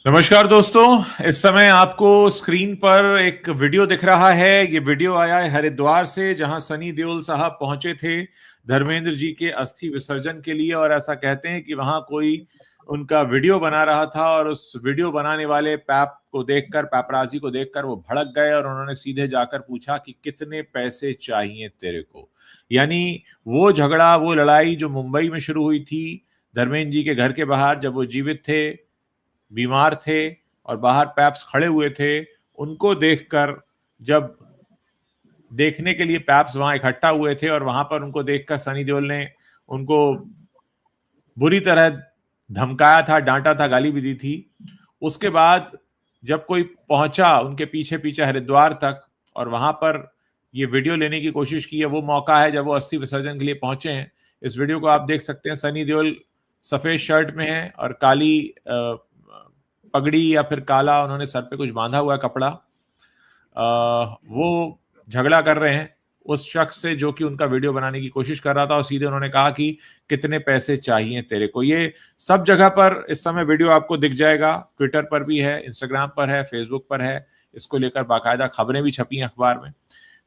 नमस्कार दोस्तों। इस समय आपको स्क्रीन पर एक वीडियो दिख रहा है। ये वीडियो आया है हरिद्वार से, जहां सनी देओल साहब पहुंचे थे धर्मेंद्र जी के अस्थि विसर्जन के लिए। और ऐसा कहते हैं कि वहां कोई उनका वीडियो बना रहा था और उस वीडियो बनाने वाले पैपराजी को देखकर वो भड़क गए और उन्होंने सीधे जाकर पूछा कि कितने पैसे चाहिए तेरे को। यानी वो झगड़ा, वो लड़ाई जो मुंबई में शुरू हुई थी धर्मेंद्र जी के घर के बाहर, जब वो जीवित थे, बीमार थे और बाहर पैप्स खड़े हुए थे, उनको देखकर, जब देखने के लिए पैप्स वहां इकट्ठा हुए थे और वहां पर उनको देखकर सनी देओल ने उनको बुरी तरह धमकाया था, डांटा था, गाली भी दी थी। उसके बाद जब कोई पहुंचा उनके पीछे पीछे हरिद्वार तक और वहां पर ये वीडियो लेने की कोशिश की है, वो मौका है जब वो अस्थि विसर्जन के लिए पहुंचे हैं। इस वीडियो को आप देख सकते हैं। सनी देओल सफेद शर्ट में है और काली पगड़ी या फिर काला उन्होंने सर पे कुछ बांधा हुआ है कपड़ा। वो झगड़ा कर रहे हैं उस शख्स से जो कि उनका वीडियो बनाने की कोशिश कर रहा था, और सीधे उन्होंने कहा कि कितने पैसे चाहिए तेरे को। ये सब जगह पर इस समय वीडियो आपको दिख जाएगा। ट्विटर पर भी है, इंस्टाग्राम पर है, फेसबुक पर है। इसको लेकर बाकायदा खबरें भी छपी हैं अखबार में।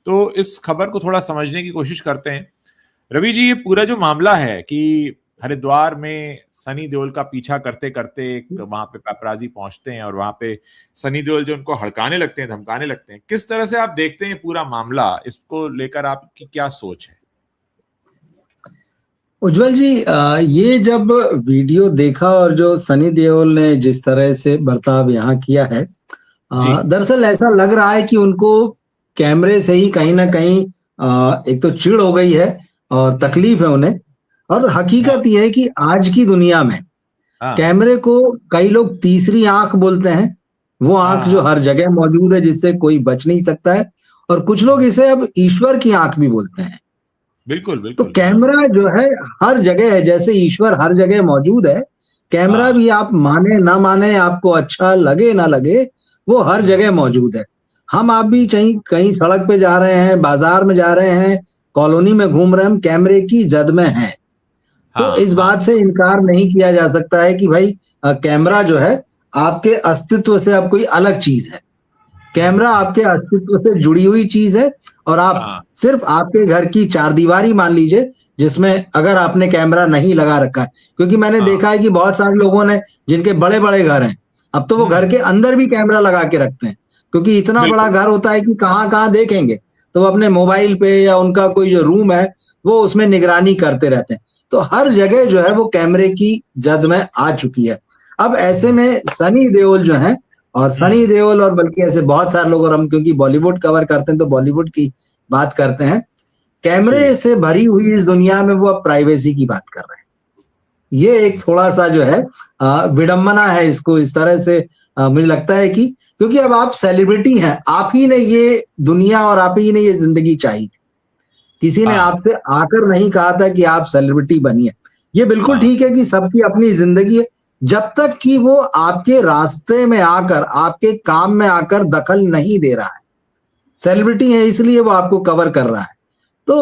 तो इस खबर को थोड़ा समझने की कोशिश करते हैं। रवि जी, ये पूरा जो मामला है कि हरिद्वार में सनी देओल का पीछा करते करते वहां पे पैपराजी पहुंचते हैं और वहां पे सनी देओल जो उनको हड़काने लगते हैं, धमकाने लगते हैं, किस तरह से आप देखते हैं पूरा मामला? इसको लेकर आपकी क्या सोच है? उज्जवल जी, ये जब वीडियो देखा और जो सनी देओल ने जिस तरह से बर्ताव यहाँ किया है, दरअसल ऐसा लग रहा है कि उनको कैमरे से ही कहीं ना कहीं एक तो चिढ़ हो गई है और तकलीफ है उन्हें। और हकीकत यह है कि आज की दुनिया में कैमरे को कई लोग तीसरी आंख बोलते हैं। वो आंख जो हर जगह मौजूद है, जिससे कोई बच नहीं सकता है। और कुछ लोग इसे अब ईश्वर की आंख भी बोलते हैं। बिल्कुल तो बिल्कुल। कैमरा जो है हर जगह है, जैसे ईश्वर हर जगह मौजूद है, कैमरा भी आप माने ना माने, आपको अच्छा लगे ना लगे, वो हर जगह मौजूद है। हम आप भी कहीं कहीं सड़क पे जा रहे हैं, बाजार में जा रहे हैं, कॉलोनी में घूम रहे हैं, हम कैमरे की जद में हैं। तो इस बात से इनकार नहीं किया जा सकता है कि भाई कैमरा जो है आपके अस्तित्व से अब कोई अलग चीज है। कैमरा आपके अस्तित्व से जुड़ी हुई चीज है। और आप सिर्फ आपके घर की चारदीवारी मान लीजिए, जिसमें अगर आपने कैमरा नहीं लगा रखा है, क्योंकि मैंने देखा है कि बहुत सारे लोगों ने, जिनके बड़े बड़े घर हैं, अब तो वो घर के अंदर भी कैमरा लगा के रखते हैं, क्योंकि इतना बड़ा घर होता है कि कहाँ कहाँ देखेंगे, तो वो अपने मोबाइल पे या उनका कोई जो रूम है वो उसमें निगरानी करते रहते हैं। तो हर जगह जो है वो कैमरे की जद में आ चुकी है। अब ऐसे में सनी देओल जो है, और सनी देओल और बल्कि ऐसे बहुत सारे लोग, और हम क्योंकि बॉलीवुड कवर करते हैं तो बॉलीवुड की बात करते हैं, कैमरे से भरी हुई इस दुनिया में वो अब प्राइवेसी की बात कर रहे हैं। ये एक थोड़ा सा जो है विडंबना है। इसको इस तरह से मुझे लगता है कि क्योंकि अब आप सेलिब्रिटी हैं, आप ही ने ये दुनिया और आप ही ने ये जिंदगी चाहिए थी। किसी ने आपसे आकर नहीं कहा था कि आप सेलिब्रिटी बनिए। ये बिल्कुल ठीक है कि सबकी अपनी जिंदगी है, जब तक कि वो आपके रास्ते में आकर, आपके काम में आकर दखल नहीं दे रहा है। सेलिब्रिटी है इसलिए वो आपको कवर कर रहा है। तो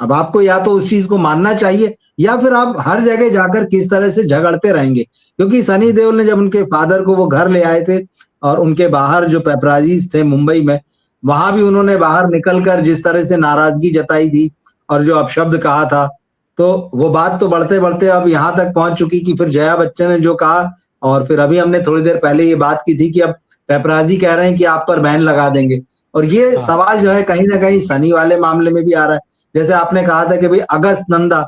अब आपको या तो उस चीज को मानना चाहिए, या फिर आप हर जगह जाकर किस तरह से झगड़ते रहेंगे। क्योंकि सनी देओल ने जब उनके फादर को वो घर ले आए थे और उनके बाहर जो पेपराजीज थे मुंबई में, वहां भी उन्होंने बाहर निकलकर जिस तरह से नाराजगी जताई थी और जो अपशब्द कहा था, तो वो बात तो बढ़ते बढ़ते अब यहाँ तक पहुंच चुकी कि फिर जया बच्चन ने जो कहा, और फिर अभी हमने थोड़ी देर पहले ये बात की थी कि अब पेपराजी कह रहे हैं कि आप पर बैन लगा देंगे। और ये सवाल जो है कहीं ना कहीं सनी वाले मामले में भी आ रहा है। जैसे आपने कहा था कि भाई अगस्त नंदा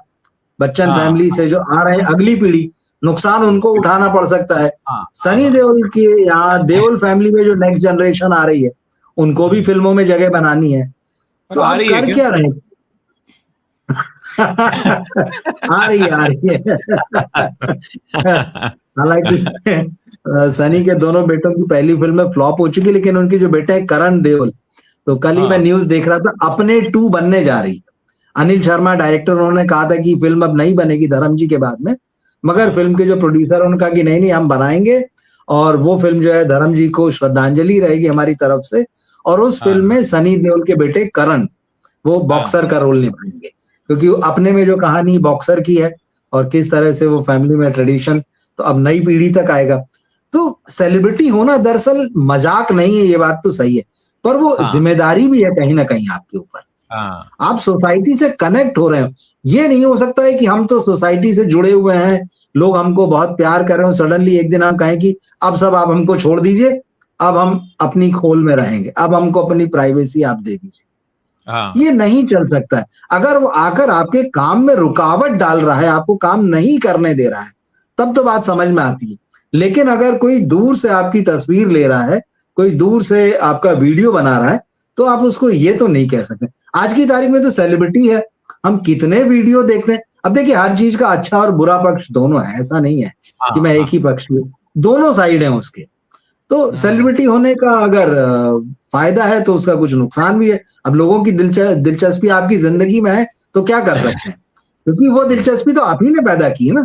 बच्चन फैमिली से जो आ रहे हैं अगली पीढ़ी, नुकसान उनको उठाना पड़ सकता है। सनी देओल की यहाँ देओल फैमिली में जो नेक्स्ट जनरेशन आ रही है, उनको भी फिल्मों में जगह बनानी है। तो आप कर क्या रहे हैं? आ रही है। हालांकि सनी के दोनों बेटों की पहली फिल्म फ्लॉप हो चुकी, लेकिन उनके जो बेटे हैं करण देओल, तो कल ही मैं न्यूज देख रहा था, अपने 2 बनने जा रही है। अनिल शर्मा डायरेक्टर, उन्होंने कहा था कि फिल्म अब नहीं बनेगी धर्म जी के बाद में, मगर फिल्म के जो प्रोड्यूसर उन्होंने कहा कि नहीं नहीं हम बनाएंगे, और वो फिल्म जो है धर्म जी को श्रद्धांजलि रहेगी हमारी तरफ से। और उस फिल्म में सनी देओल के बेटे करण वो बॉक्सर का रोल निभाएंगे, क्योंकि अपने में जो कहानी बॉक्सर की है और किस तरह से वो फैमिली में ट्रेडिशन, तो अब नई पीढ़ी तक आएगा। तो सेलिब्रिटी होना दरअसल मजाक नहीं है, ये बात तो सही है, पर वो जिम्मेदारी भी है कहीं ना कहीं आपके ऊपर। आप सोसाइटी से कनेक्ट हो रहे हो। ये नहीं हो सकता है कि हम तो सोसाइटी से जुड़े हुए हैं, लोग हमको बहुत प्यार कर रहे हो, सडनली एक दिन हम कहें कि अब सब आप हमको छोड़ दीजिए, अब हम अपनी खोल में रहेंगे, अब हमको अपनी प्राइवेसी आप दे दीजिए। ये नहीं चल सकता है। अगर वो आकर आपके काम में रुकावट डाल रहा है, आपको काम नहीं करने दे रहा है, तब तो बात समझ में आती है। लेकिन अगर कोई दूर से आपकी तस्वीर ले रहा है, कोई दूर से आपका वीडियो बना रहा है, तो आप उसको ये तो नहीं कह सकते। आज की तारीख में तो सेलिब्रिटी है, हम कितने वीडियो देखते हैं। अब देखिए, हर चीज का अच्छा और बुरा पक्ष दोनों है, ऐसा नहीं है कि मैं एक ही पक्ष हूँ, दोनों साइड है उसके। तो सेलिब्रिटी होने का अगर फायदा है तो उसका कुछ नुकसान भी है। अब लोगों की दिलचस्पी आपकी जिंदगी में है तो क्या कर सकते हैं, क्योंकि वो दिलचस्पी तो आप ही ने पैदा की है ना,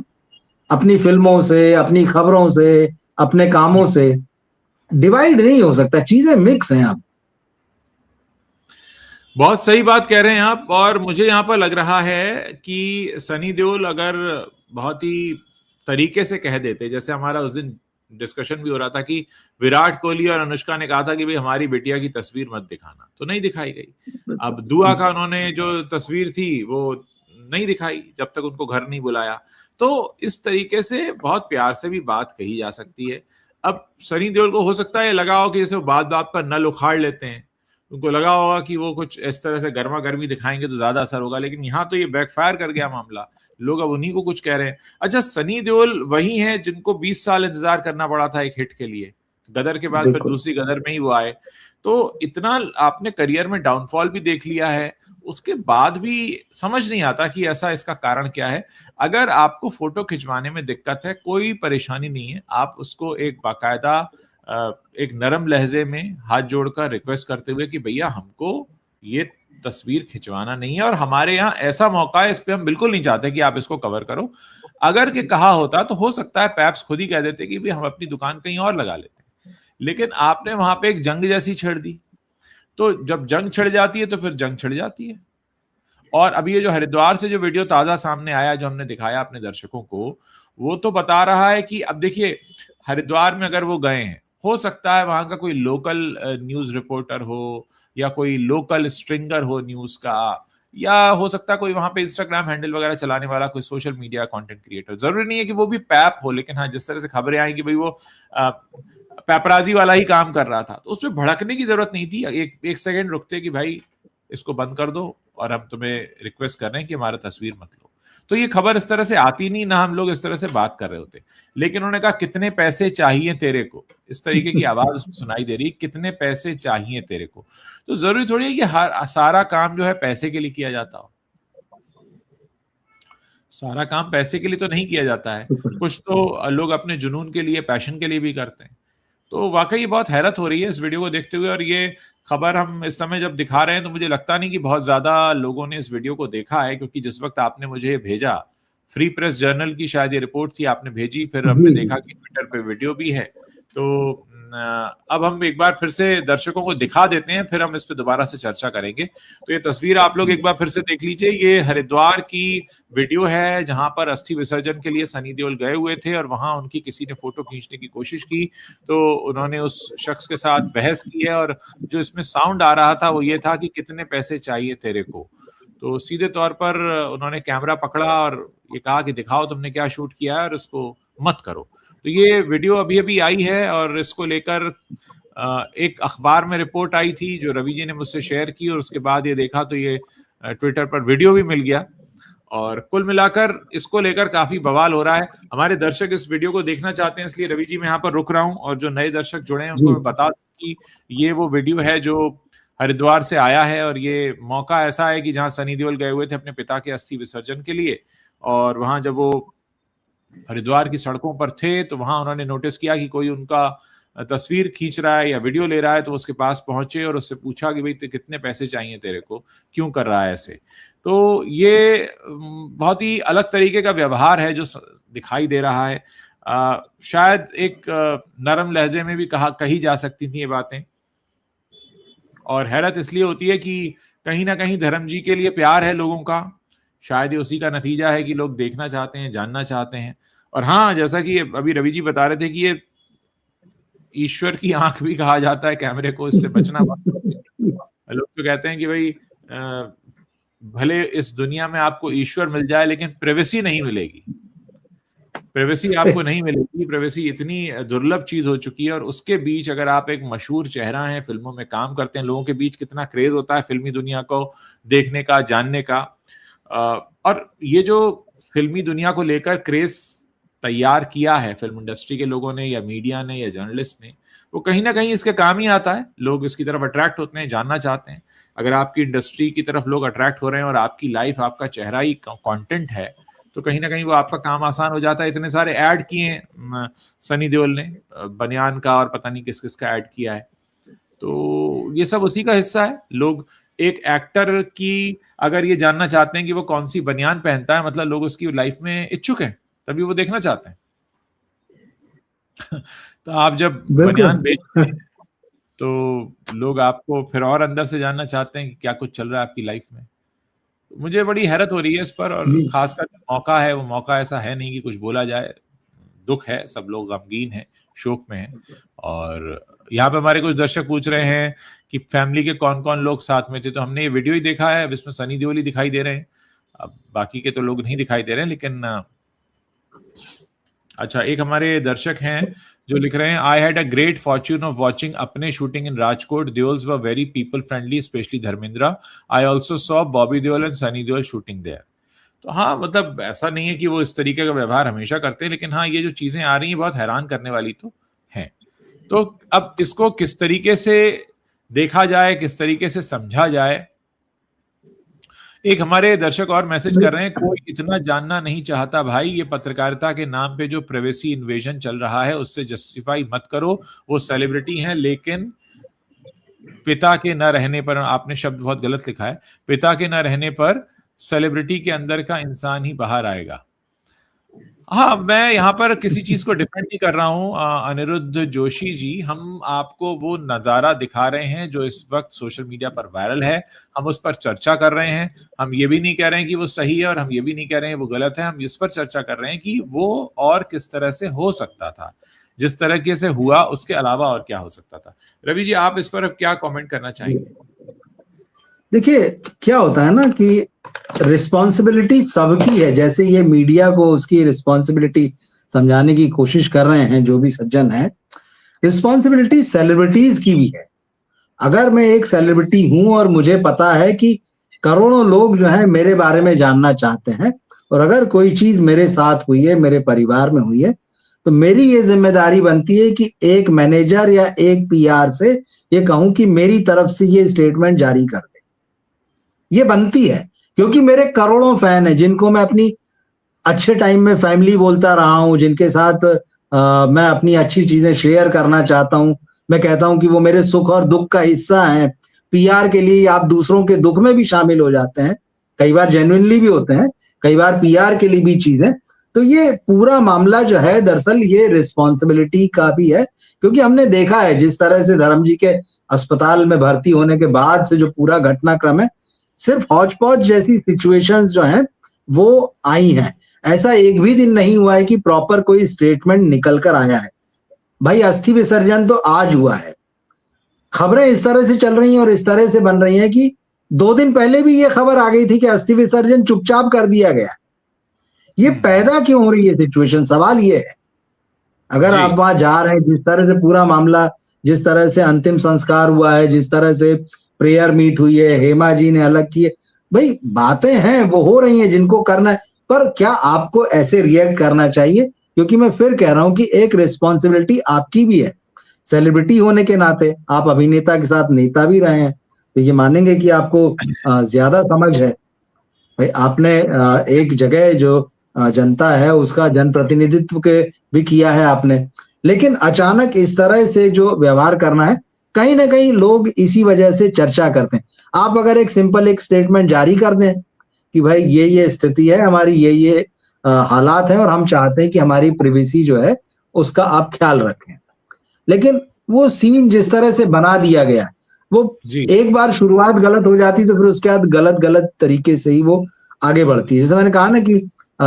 अपनी फिल्मों से, अपनी खबरों से, अपने कामों से। डिवाइड नहीं हो सकता, चीजें मिक्स हैं। आप बहुत सही बात कह रहे हैं आप। और मुझे यहाँ पर लग रहा है कि सनी देओल अगर बहुत ही तरीके से कह देते, जैसे हमारा उस दिन डिस्कशन भी हो रहा था कि विराट कोहली और अनुष्का ने कहा था कि भाई हमारी बेटिया की तस्वीर मत दिखाना, तो नहीं दिखाई गई। अब दुआ का उन्होंने जो तस्वीर थी वो नहीं दिखाई जब तक उनको घर नहीं बुलाया। तो इस तरीके से बहुत प्यार से भी बात कही जा सकती है। अब सनी देओल को हो सकता है लगा हो कि जैसे वो बात बात पर नल उखाड़ लेते हैं, उनको लगा होगा कि वो कुछ इस तरह से गर्मा गर्मी दिखाएंगे तो ज्यादा असर होगा, लेकिन यहाँ तो ये बैकफायर कर गया मामला। लोग अब उन्हीं को कुछ कह रहे हैं। अच्छा, सनी देओल वही है जिनको 20 साल इंतजार करना पड़ा था एक हिट के लिए, गदर के बाद फिर दूसरी गदर में ही वो आए। तो इतना आपने करियर में डाउनफॉल भी देख लिया है, उसके बाद भी समझ नहीं आता कि ऐसा इसका कारण क्या है। अगर आपको फोटो खिंचवाने में दिक्कत है, कोई परेशानी नहीं है, आप उसको एक बाकायदा एक नरम लहजे में हाथ जोड़कर रिक्वेस्ट करते हुए कि भैया हमको ये तस्वीर खिंचवाना नहीं है और हमारे यहाँ ऐसा मौका है, इस पे हम बिल्कुल नहीं चाहते कि आप इसको कवर करो। अगर के कहा होता तो हो सकता है पैप्स खुद ही कह देते कि भाई हम अपनी दुकान कहीं और लगा लेते हैं, लेकिन आपने वहां पे एक जंग जैसी छेड़ दी। तो जब जंग छिड़ जाती है तो फिर जंग छिड़ जाती है। और अभी ये जो हरिद्वार से जो वीडियो ताजा सामने आया, जो हमने दिखाया अपने दर्शकों को, वो तो बता रहा है कि अब देखिए, हरिद्वार में अगर वो गए हैं, हो सकता है वहां का कोई लोकल न्यूज रिपोर्टर हो या कोई लोकल स्ट्रिंगर हो न्यूज का, या हो सकता है कोई वहां पे इंस्टाग्राम हैंडल वगैरह चलाने वाला कोई सोशल मीडिया कंटेंट क्रिएटर। जरूरी नहीं है कि वो भी पैप हो, लेकिन हाँ, जिस तरह से खबरें आई कि भाई वो पैपराजी वाला ही काम कर रहा था, तो उसमें भड़कने की जरूरत नहीं थी। एक सेकंड रुकते कि भाई इसको बंद कर दो और हम तुम्हें रिक्वेस्ट कर रहे हैं कि हमारा तस्वीर मत लो, तो ये खबर इस तरह से आती नहीं, ना हम लोग इस तरह से बात कर रहे होते। लेकिन उन्होंने कहा कितने पैसे चाहिए तेरे को, इस तरीके की आवाज सुनाई दे रही, कितने पैसे चाहिए तेरे को। तो जरूरी थोड़ी है कि हर सारा काम जो है पैसे के लिए किया जाता हो, सारा काम पैसे के लिए तो नहीं किया जाता है, कुछ तो लोग अपने जुनून के लिए, पैशन के लिए भी करते हैं। तो वाकई बहुत हैरत हो रही है इस वीडियो को देखते हुए। और ये खबर हम इस समय जब दिखा रहे हैं तो मुझे लगता नहीं कि बहुत ज्यादा लोगों ने इस वीडियो को देखा है, क्योंकि जिस वक्त आपने मुझे भेजा, फ्री प्रेस जर्नल की शायद ये रिपोर्ट थी, आपने भेजी, फिर हमने देखा कि ट्विटर पे वीडियो भी है। तो अब हम एक बार फिर से दर्शकों को दिखा देते हैं, फिर हम इस पे दोबारा से चर्चा करेंगे। तो ये तस्वीर आप लोग एक बार फिर से देख लीजिए। ये हरिद्वार की वीडियो है जहां पर अस्थि विसर्जन के लिए सनी देओल गए हुए थे और वहां उनकी किसी ने फोटो खींचने की कोशिश की, तो उन्होंने उस शख्स के साथ बहस की है। और जो इसमें साउंड आ रहा था वो ये था कि कितने पैसे चाहिए तेरे को। तो सीधे तौर पर उन्होंने कैमरा पकड़ा और ये कहा कि दिखाओ तुमने क्या शूट किया है और इसको मत करो। तो ये वीडियो अभी अभी आई है और इसको लेकर एक अखबार में रिपोर्ट आई थी जो रवि जी ने मुझसे शेयर की, और उसके बाद ये देखा तो ये ट्विटर पर वीडियो भी मिल गया। और कुल मिलाकर इसको लेकर काफी बवाल हो रहा है। हमारे दर्शक इस वीडियो को देखना चाहते हैं, इसलिए रवि जी मैं यहाँ पर रुक रहा हूँ, और जो नए दर्शक जुड़े हैं उनको मैं बता दूं कि ये वो वीडियो है जो हरिद्वार से आया है। और ये मौका ऐसा है कि जहां सनी देओल गए हुए थे अपने पिता के अस्थि विसर्जन के लिए, और वहां जब वो हरिद्वार की सड़कों पर थे तो वहां उन्होंने नोटिस किया कि कोई उनका तस्वीर खींच रहा है या वीडियो ले रहा है, तो उसके पास पहुंचे और उससे पूछा कि भाई कितने पैसे चाहिए तेरे को, क्यों कर रहा है ऐसे। तो ये बहुत ही अलग तरीके का व्यवहार है जो दिखाई दे रहा है। शायद एक नरम लहजे में भी कही जा सकती थी ये बातें। और हैरत इसलिए होती है कि कहीं ना कहीं धर्म जी के लिए प्यार है लोगों का, शायद ये उसी का नतीजा है कि लोग देखना चाहते हैं, जानना चाहते हैं। और हाँ, जैसा कि अभी रवि जी बता रहे थे कि ये ईश्वर की आंख भी कहा जाता है कैमरे को, इससे बचना बहुत। लोग तो कहते हैं कि भाई भले इस दुनिया में आपको ईश्वर मिल जाए लेकिन प्राइवेसी नहीं मिलेगी, प्राइवेसी आपको नहीं मिलेगी। प्राइवेसी इतनी दुर्लभ चीज हो चुकी है, और उसके बीच अगर आप एक मशहूर चेहरा हैं, फिल्मों में काम करते हैं, लोगों के बीच कितना क्रेज होता है फिल्मी दुनिया को देखने का, जानने का। और ये जो फिल्मी दुनिया को लेकर क्रेज तैयार किया है फिल्म इंडस्ट्री के लोगों ने या मीडिया ने या जर्नलिस्ट ने, वो कहीं ना कहीं इसके काम ही आता है। लोग इसकी तरफ अट्रैक्ट होते हैं, जानना चाहते हैं। अगर आपकी इंडस्ट्री की तरफ लोग अट्रैक्ट हो रहे हैं और आपकी लाइफ, आपका चेहरा ही कंटेंट है, तो कहीं ना कहीं वो आपका काम आसान हो जाता है। इतने सारे ऐड किए सनी देओल ने, बनियान का और पता नहीं किस किस का ऐड किया है, तो ये सब उसी का हिस्सा है। लोग एक एक्टर की अगर ये जानना चाहते हैं कि वो कौन सी बनियान पहनता है, मतलब लोग उसकी लाइफ में इच्छुक हैं, तभी वो देखना चाहते हैं। तो आप जब बनियान बेचते हैं तो लोग आपको फिर और अंदर से जानना चाहते हैं कि क्या कुछ चल रहा है आपकी लाइफ में। मुझे बड़ी हैरत हो रही है इस पर, और खासकर मौका है, वो मौका ऐसा है नहीं कि कुछ बोला जाए। दुख है, सब लोग गमगीन हैं, शोक में हैं। और यहाँ पे हमारे कुछ दर्शक पूछ रहे हैं कि फैमिली के कौन कौन लोग साथ में थे, तो हमने ये वीडियो ही देखा है, अब इसमें सनी देओल ही दिखाई दे रहे हैं, अब बाकी के तो लोग नहीं दिखाई दे रहे हैं। लेकिन अच्छा, एक हमारे दर्शक हैं जो लिख रहे हैं, I had a great fortune of watching अपने shooting in Rajkot, Deols were very people friendly, specially Dharmendra. I also saw Bobby Deol and Sunny Deol shooting there. तो हाँ, मतलब ऐसा नहीं है कि वो इस तरीके का व्यवहार हमेशा करते हैं, लेकिन हाँ, ये जो चीजें आ रही हैं बहुत हैरान करने वाली तो हैं। तो अब इसको किस तरीके से देखा जाए, किस तरीके से समझा जाए। एक हमारे दर्शक और मैसेज कर रहे हैं, कोई इतना जानना नहीं चाहता भाई, ये पत्रकारिता के नाम पे जो प्राइवेसी इन्वेजन चल रहा है उससे जस्टिफाई मत करो। वो सेलिब्रिटी हैं, लेकिन पिता के न रहने पर, आपने शब्द बहुत गलत लिखा है, पिता के न रहने पर सेलिब्रिटी के अंदर का इंसान ही बाहर आएगा। हाँ, मैं यहाँ पर किसी चीज को डिफेंड नहीं कर रहा हूँ अनिरुद्ध जोशी जी, हम आपको वो नजारा दिखा रहे हैं जो इस वक्त सोशल मीडिया पर वायरल है, हम उस पर चर्चा कर रहे हैं। हम ये भी नहीं कह रहे हैं कि वो सही है और हम ये भी नहीं कह रहे हैं वो गलत है, हम इस पर चर्चा कर रहे हैं कि वो और किस तरह से हो सकता था, जिस तरीके से हुआ उसके अलावा और क्या हो सकता था। रवि जी, आप इस पर अब क्या कॉमेंट करना चाहेंगे? देखिए, क्या होता है ना कि रिस्पॉन्सिबिलिटी सबकी है। जैसे ये मीडिया को उसकी रिस्पॉन्सिबिलिटी समझाने की कोशिश कर रहे हैं जो भी सज्जन है, रिस्पॉन्सिबिलिटी सेलिब्रिटीज की भी है। अगर मैं एक सेलिब्रिटी हूं और मुझे पता है कि करोड़ों लोग जो है मेरे बारे में जानना चाहते हैं, और अगर कोई चीज मेरे साथ हुई है, मेरे परिवार में हुई है, तो मेरी ये जिम्मेदारी बनती है कि एक मैनेजर या एक पीआर से ये कहूं कि मेरी तरफ से ये स्टेटमेंट जारी कर दे। ये बनती है, क्योंकि मेरे करोड़ों फैन हैं जिनको मैं अपनी अच्छे टाइम में फैमिली बोलता रहा हूं, जिनके साथ मैं अपनी अच्छी चीजें शेयर करना चाहता हूं। मैं कहता हूं कि वो मेरे सुख और दुख का हिस्सा हैं। पीआर के लिए आप दूसरों के दुख में भी शामिल हो जाते हैं, कई बार जेन्युइनली भी होते हैं, कई बार पीआर के लिए भी चीजें। तो ये पूरा मामला जो है दरअसल ये रिस्पॉन्सिबिलिटी का भी है, क्योंकि हमने देखा है जिस तरह से धर्म जी के अस्पताल में भर्ती होने के बाद से जो पूरा घटनाक्रम है, सिर्फ हौच पौच जैसी सिचुएशंस जो हैं वो आई हैं। ऐसा एक भी दिन नहीं हुआ है कि प्रॉपर कोई स्टेटमेंट निकल कर आया है। भाई, अस्थि विसर्जन तो आज हुआ है, खबरें इस तरह से चल रही हैं और इस तरह से बन रही हैं कि 2 दिन पहले भी ये खबर आ गई थी कि अस्थि विसर्जन चुपचाप कर दिया गया। ये पैदा क्यों हो रही है सिचुएशन? सवाल ये है। अगर आप वहां जा रहे हैं, जिस तरह से पूरा मामला, जिस तरह से अंतिम संस्कार हुआ है, जिस तरह से प्रेयर मीट हुई है, हेमा जी ने अलग किए, भाई बातें हैं वो हो रही हैं जिनको करना है, पर क्या आपको ऐसे रिएक्ट करना चाहिए? क्योंकि मैं फिर कह रहा हूं कि एक रिस्पॉन्सिबिलिटी आपकी भी है। सेलिब्रिटी होने के नाते आप अभिनेता के साथ नेता भी रहे हैं, तो ये मानेंगे कि आपको ज्यादा समझ है। भाई, आपने एक जगह जो जनता है उसका जनप्रतिनिधित्व के भी किया है आपने, लेकिन अचानक इस तरह से जो व्यवहार करना है, कहीं ना कहीं लोग इसी वजह से चर्चा करते हैं। आप अगर एक सिंपल एक स्टेटमेंट जारी कर दें कि भाई ये स्थिति है हमारी, ये हालात है और हम चाहते हैं कि हमारी प्राइवेसी जो है उसका आप ख्याल रखें, लेकिन वो सीन जिस तरह से बना दिया गया, वो एक बार शुरुआत गलत हो जाती तो फिर उसके बाद गलत तरीके से ही वो आगे बढ़ती है। जैसे मैंने कहा ना कि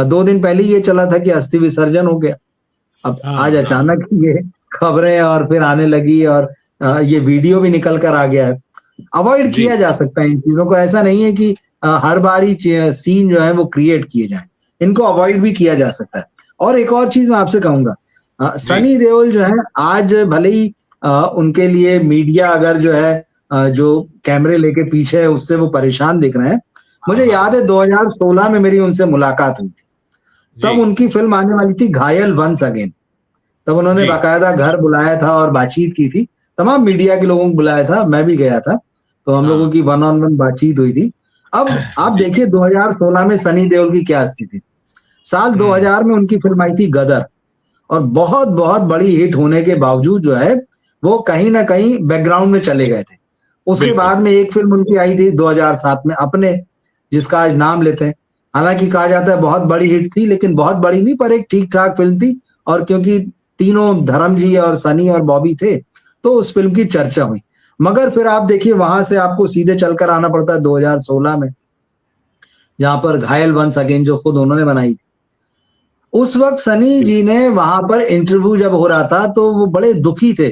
2 दिन पहले ये चला था कि अस्थि विसर्जन हो गया, अब आज अचानक ये खबरें और फिर आने लगी, और ये वीडियो भी निकल कर आ गया है। अवॉइड जी। किया जा सकता है इन चीजों को, ऐसा नहीं है कि हर बारी सीन जो है वो क्रिएट किए जाए, इनको अवॉइड भी किया जा सकता है। और एक और चीज मैं आपसे कहूंगा, जी। सनी देओल जो है आज भले ही उनके लिए मीडिया अगर जो है जो कैमरे लेके पीछे है उससे वो परेशान दिख रहे हैं। मुझे याद है 2016 में मेरी उनसे मुलाकात हुई थी, जी। तब उनकी फिल्म आने वाली थी घायल वंस अगेन। तब उन्होंने जी। बाकायदा घर बुलाया था और बातचीत की थी, तमाम मीडिया के लोगों को बुलाया था, मैं भी गया था, तो हम लोगों हाँ। की वन ऑन वन बातचीत हुई थी। अब आप जी। देखिए 2016 में सनी देओल की क्या स्थिति थी। साल 2000 में उनकी फिल्म आई थी गदर, और बहुत बहुत बड़ी हिट होने के बावजूद जो है वो कहीं ना कहीं बैकग्राउंड में चले गए थे। उसके बिल्कुल। बाद में एक फिल्म उनकी आई थी 2007 में अपने, जिसका आज नाम लेते हैं। हालांकि कहा जाता है बहुत बड़ी हिट थी, लेकिन बहुत बड़ी नहीं, पर एक ठीक ठाक फिल्म थी। और क्योंकि तीनों धर्म जी और सनी और बॉबी थे, तो उस फिल्म की चर्चा हुई। मगर फिर आप देखिए वहां से आपको सीधे चलकर आना पड़ता है 2016 में, जहां पर घायल वंस अगेन जो खुद उन्होंने बनाई थी। उस वक्त सनी जी। जी ने वहां पर इंटरव्यू जब हो रहा था तो वो बड़े दुखी थे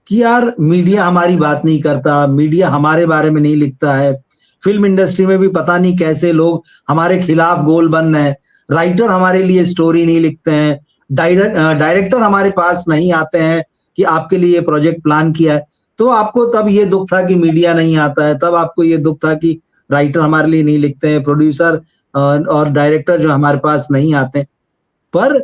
कि यार मीडिया हमारी बात नहीं करता, मीडिया हमारे बारे में नहीं लिखता है, फिल्म इंडस्ट्री में भी पता नहीं कैसे लोग हमारे खिलाफ गोल बन रहे हैं, राइटर हमारे लिए स्टोरी नहीं लिखते हैं, डायरेक्टर हमारे पास नहीं आते हैं कि आपके लिए प्रोजेक्ट प्लान किया है। तो आपको तब ये दुख था कि मीडिया नहीं आता है, तब आपको ये दुख था कि राइटर हमारे लिए नहीं लिखते हैं, प्रोड्यूसर और डायरेक्टर जो हमारे पास नहीं आते। पर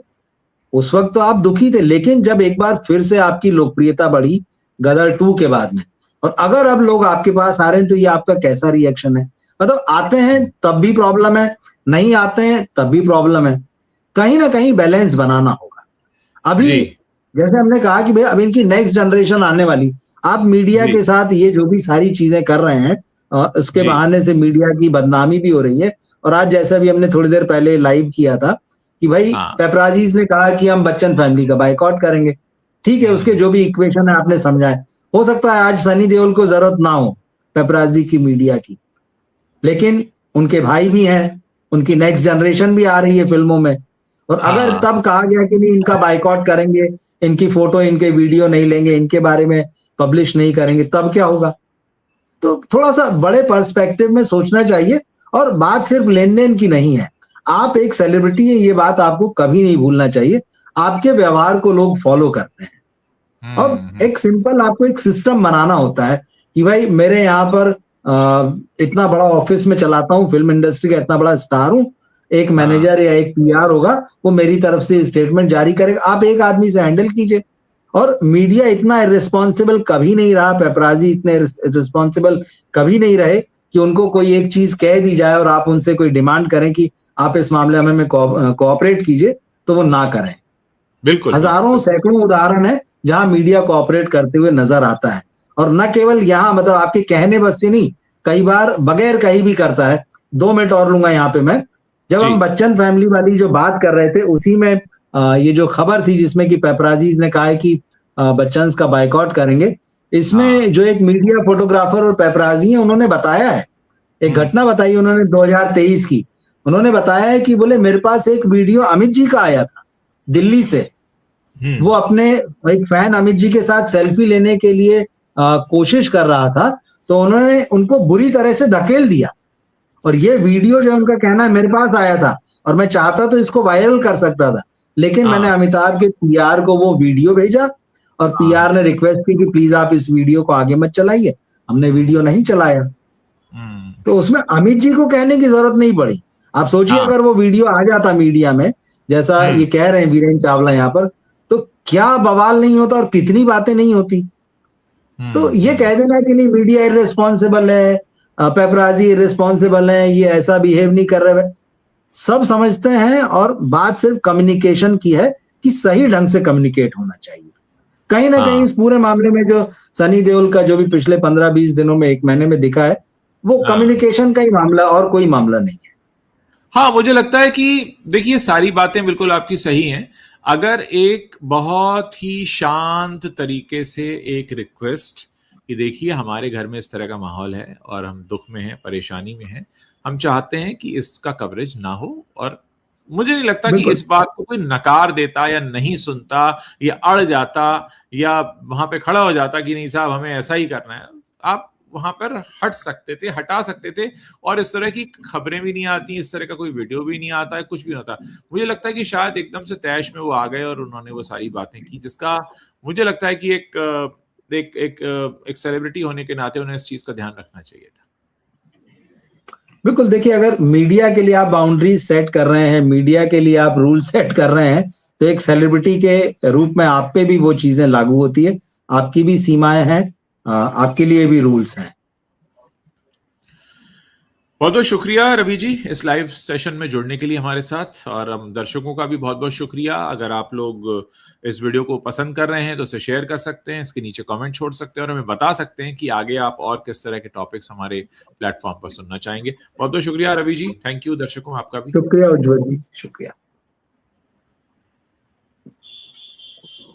उस वक्त तो आप दुखी थे, लेकिन जब एक बार फिर से आपकी लोकप्रियता बढ़ी गदर 2 के बाद में, और अगर अब लोग आपके पास आ रहे हैं तो ये आपका कैसा रिएक्शन है? मतलब आते हैं तब भी प्रॉब्लम है, नहीं आते हैं तब भी प्रॉब्लम है। कहीं ना कहीं बैलेंस बनाना होगा। अभी जी। जैसे हमने कहा कि भाई अब इनकी नेक्स्ट जनरेशन आने वाली, आप मीडिया जी। के साथ ये जो भी सारी चीजें कर रहे हैं, उसके जी। बहाने से मीडिया की बदनामी भी हो रही है। और आज जैसा भी हमने थोड़ी देर पहले लाइव किया था कि भाई हाँ। पेपराजीज ने कहा कि हम बच्चन फैमिली का बाइकआउट करेंगे। ठीक है, उसके जो भी इक्वेशन है आपने समझाए, हो सकता है आज सनी देओल को जरूरत ना हो पेपराजी की, मीडिया की, लेकिन उनके भाई भी हैं, उनकी नेक्स्ट जनरेशन भी आ रही है फिल्मों में। और अगर हाँ। तब कहा गया कि नहीं इनका बाइकआउट करेंगे, इनकी फोटो इनके वीडियो नहीं लेंगे, इनके बारे में पब्लिश नहीं करेंगे, तब क्या होगा? तो थोड़ा सा बड़े पर्सपेक्टिव में सोचना चाहिए। और बात सिर्फ लेन देन की नहीं है, आप एक सेलिब्रिटी है, ये बात आपको कभी नहीं भूलना चाहिए। आपके व्यवहार को लोग फॉलो करते हैं। अब एक सिंपल आपको एक सिस्टम बनाना होता है कि भाई मेरे यहाँ पर इतना बड़ा ऑफिस में चलाता हूँ, फिल्म इंडस्ट्री का इतना बड़ा स्टार हूँ, एक हाँ। मैनेजर या एक पीआर होगा, वो मेरी तरफ से स्टेटमेंट जारी करेगा, आप एक आदमी से हैंडल कीजिए। और मीडिया इतना इररिस्पॉन्सिबल कभी नहीं रहा, पेपराजी इतने रिस्पॉन्सिबल कभी नहीं रहे कि उनको कोई एक चीज कह दी जाए और आप उनसे कोई डिमांड करें कि आप इस मामले में कोऑपरेट कीजिए, तो वो ना करें। बिल्कुल, बिल्कुल, हजारों बिल्कुल। सैकड़ों उदाहरण है जहां मीडिया कोऑपरेट करते हुए नजर आता है। और न केवल यहाँ, मतलब आपके कहने बस से नहीं, कई बार बगैर कहीं भी करता है। 2 मिनट और लूंगा यहाँ पे मैं। जब जी। हम बच्चन फैमिली वाली जो बात कर रहे थे, उसी में ये जो खबर थी जिसमें कि पेपराजीज ने कहा है कि बच्चन का बाइकआउट करेंगे, हाँ। इसमें जो एक मीडिया फोटोग्राफर और पेपराजी है, उन्होंने बताया है, एक हुँ। घटना बताई उन्होंने 2023 की। उन्होंने बताया है कि बोले मेरे पास एक वीडियो अमित जी का आया था दिल्ली से। हुँ। वो अपने एक फैन अमित जी के साथ सेल्फी लेने के लिए कोशिश कर रहा था, तो उन्होंने उनको बुरी तरह से धकेल दिया। और ये वीडियो जो उनका कहना है मेरे पास आया था, और मैं चाहता तो इसको वायरल कर सकता था, लेकिन मैंने हाँ। अमिताभ के पीआर को वो वीडियो भेजा, और हाँ। पीआर ने रिक्वेस्ट की कि प्लीज आप इस वीडियो को आगे मत चलाइए। हमने वीडियो नहीं चलाया। हुँ। तो उसमें अमित जी को कहने की जरूरत नहीं पड़ी। आप सोचिए हाँ। अगर वो वीडियो आ जाता मीडिया में, जैसा हुँ। ये कह रहे हैं वीरेंद्र चावला यहाँ पर, तो क्या बवाल नहीं होता और कितनी बातें नहीं होती। तो हुँ। ये हुँ। कह देना कि नहीं मीडिया इररिस्पॉन्सिबल है, पेपराजी इररिस्पॉन्सिबल है, ये ऐसा बिहेव नहीं कर रहे, सब समझते हैं। और बात सिर्फ कम्युनिकेशन की है कि सही ढंग से कम्युनिकेट होना चाहिए। कहीं ना कहीं हाँ। इस पूरे मामले में जो सनी देओल का जो भी पिछले 15-20 दिनों में, 1 महीने में दिखा है, वो हाँ। कम्युनिकेशन का ही मामला, और कोई मामला नहीं है। हाँ, मुझे लगता है कि देखिए सारी बातें बिल्कुल आपकी सही हैं। अगर एक बहुत ही शांत तरीके से एक रिक्वेस्ट कि देखिए हमारे घर में इस तरह का माहौल है और हम दुख में हैं, परेशानी में हैं, हम चाहते हैं कि इसका कवरेज ना हो और मुझे नहीं लगता कि इस बात को कोई नकार देता या नहीं सुनता या अड़ जाता या वहां पे खड़ा हो जाता कि नहीं साहब हमें ऐसा ही करना है। आप वहां पर हट सकते थे, हटा सकते थे, और इस तरह की खबरें भी नहीं आती, इस तरह का कोई वीडियो भी नहीं आता है, कुछ भी नहीं होता। मुझे लगता है कि शायद एकदम से तैश में वो आ गए और उन्होंने वो सारी बातें की, जिसका मुझे लगता है कि एक सेलिब्रिटी होने के नाते उन्हें इस चीज का ध्यान रखना चाहिए था। बिल्कुल, देखिए अगर मीडिया के लिए आप बाउंड्रीज सेट कर रहे हैं, मीडिया के लिए आप रूल सेट कर रहे हैं, तो एक सेलिब्रिटी के रूप में आप पे भी वो चीजें लागू होती है, आपकी भी सीमाएं हैं, आपके लिए भी रूल्स हैं। बहुत बहुत शुक्रिया रवि जी इस लाइव सेशन में जुड़ने के लिए हमारे साथ, और हम दर्शकों का भी बहुत बहुत शुक्रिया। अगर आप लोग इस वीडियो को पसंद कर रहे हैं तो इसे शेयर कर सकते हैं, इसके नीचे कमेंट छोड़ सकते हैं और हमें बता सकते हैं कि आगे आप और किस तरह के टॉपिक्स हमारे प्लेटफॉर्म पर सुनना चाहेंगे। बहुत बहुत शुक्रिया रवि जी, थैंक यू। दर्शकों आपका भी शुक्रिया उज्ज्वल जी, शुक्रिया।